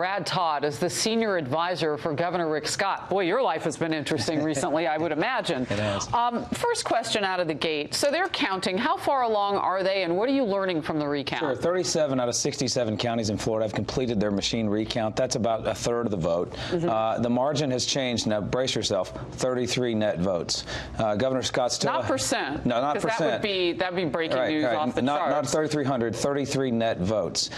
Brad Todd is the senior advisor for Governor Rick Scott. Boy, your life has been interesting recently, I would imagine. It has. First question out of the gate. So they're counting. How far along are they, and what are you learning from the recount? Sure. 37 out of 67 counties in Florida have completed their machine recount. That's about a third of the vote. The margin has changed. Now, brace yourself, 33 net votes. Governor Scott still... Not percent. No, not percent. That'd be breaking news off the charts. Not 3,300, 33 net votes.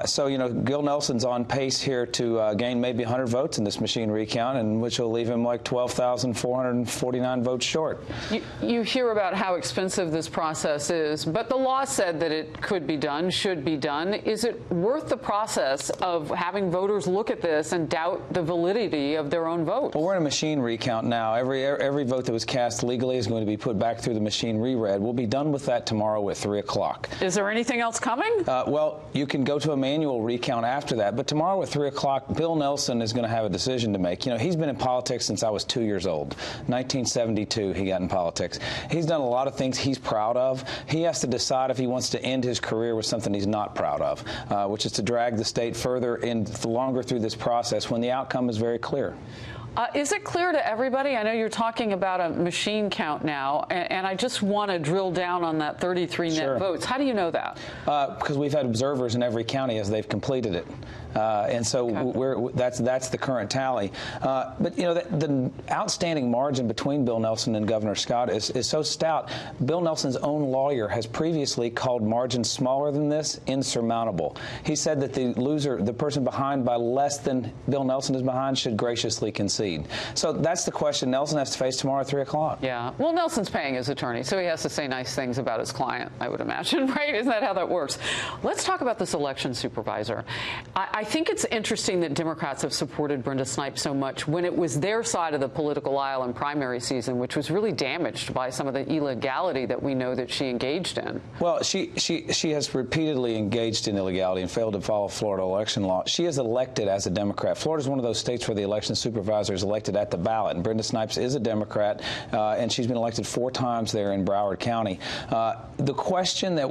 So, you know, Gil Nelson's on pace here to gain maybe 100 votes in this machine recount, and which will leave him like 12,449 votes short. You hear about how expensive this process is, but the law said that it could be done, should be done. Is it worth the process of having voters look at this and doubt the validity of their own votes? Well, we're in a machine recount now. Every vote that was cast legally is going to be put back through the machine reread. We'll be done with that tomorrow at 3 o'clock. Is there anything else coming? Well, you can go to a manual recount after that, but tomorrow at 3 o'clock, Bill Nelson is going to have a decision to make. You know, he's been in politics since I was 2 years old. 1972, he got in politics. He's done a lot of things he's proud of. He has to decide if he wants to end his career with something he's not proud of, which is to drag the state further and longer through this process when the outcome is very clear. Is it clear to everybody? I know you're talking about a machine count now, and I just want to drill down on that 33 net votes. How do you know that? Because we've had observers in every county as they've completed it. And so that's the current tally. But, you know, the outstanding margin between Bill Nelson and Governor Scott is so stout. Bill Nelson's own lawyer has previously called margins smaller than this insurmountable. He said that the loser, the person behind by less than Bill Nelson is behind, should graciously concede. So that's the question Nelson has to face tomorrow at 3 o'clock. Yeah. Well, Nelson's paying his attorney, so he has to say nice things about his client, I would imagine, right? Isn't that how that works? Let's talk about this election supervisor. I think it's interesting that Democrats have supported Brenda Snipes so much when it was their side of the political aisle in primary season, which was really damaged by some of the illegality that we know that she engaged in. Well, she has repeatedly engaged in illegality and failed to follow Florida election law. She is elected as a Democrat. Florida is one of those states where the election supervisor is elected at the ballot, and Brenda Snipes is a Democrat, and she's been elected 4 times there in Broward County. The question that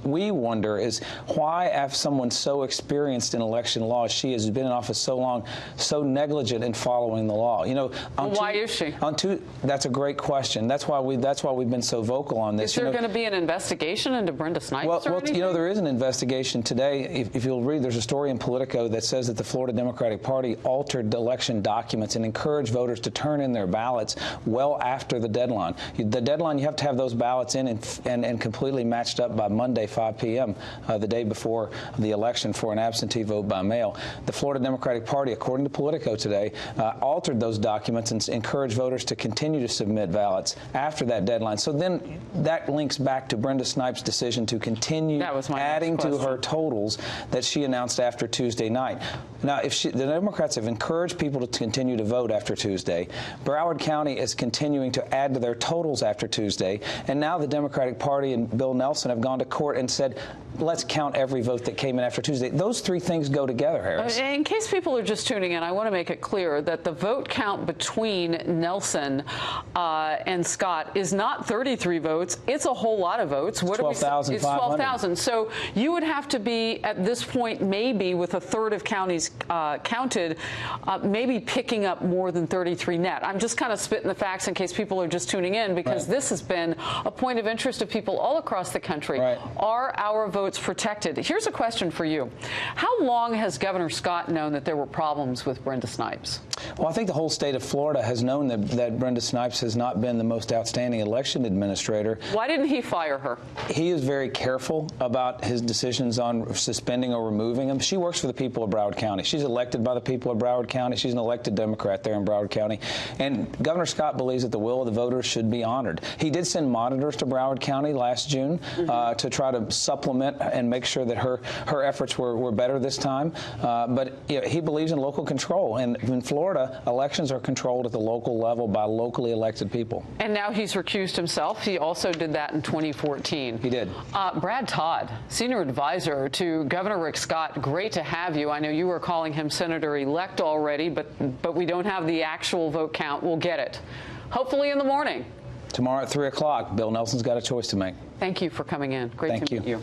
we wonder is why, after someone so experienced in election law, she has been in office so long, so negligent in following the law. You know, why is she? That's a great question. That's why we've been so vocal on this. Is there going to be an investigation into Brenda Snipes? Well, you know, there is an investigation today. If you'll read, there's a story in Politico that says that the Florida Democratic Party altered the election documents and encouraged voters to turn in their ballots well after the deadline. The deadline, you have to have those ballots in and completely matched up by Monday, 5 p.m., the day before the election, for an absentee vote by mail. The Florida Democratic Party, according to Politico today, altered those documents and encouraged voters to continue to submit ballots after that deadline. So then that links back to Brenda Snipes' decision to continue adding to her totals that she announced after Tuesday night. Now, the Democrats have encouraged people to continue to vote after Tuesday. Broward County is continuing to add to their totals after Tuesday. And now the Democratic Party and Bill Nelson have gone to court and said, let's count every vote that came in after Tuesday. Those 3 things go together, Harris. In case people are just tuning in, I want to make it clear that the vote count between Nelson and Scott is not 33 votes. It's a whole lot of votes. 12,500. It's 12,000. So you would have to be, at this point, maybe with a third of counties counted, maybe picking up more than 33 net. I'm just kind of spitting the facts in case people are just tuning in, because this has been a point of interest of people all across the country. Are our votes protected? Here's a question for you. How long has Governor Scott known that there were problems with Brenda Snipes? Well, I think the whole state of Florida has known that Brenda Snipes has not been the most outstanding election administrator. Why didn't he fire her? He is very careful about his decisions on suspending or removing them. She works for the people of Broward County. She's elected by the people of Broward County. She's an elected Democrat there in Broward County. And Governor Scott believes that the will of the voters should be honored. He did send monitors to Broward County last June to try to supplement and make sure that her efforts were better this time. But you know, he believes in local control. And in Florida, elections are controlled at the local level by locally elected people. And now he's recused himself. He also did that in 2014. He did. Brad Todd, senior advisor to Governor Rick Scott, great to have you. I know you were calling him Senator-elect already, but we don't have the actual vote count. We'll get it. Hopefully in the morning. Tomorrow at 3 o'clock, Bill Nelson's got a choice to make. Thank you for coming in. Great to meet you.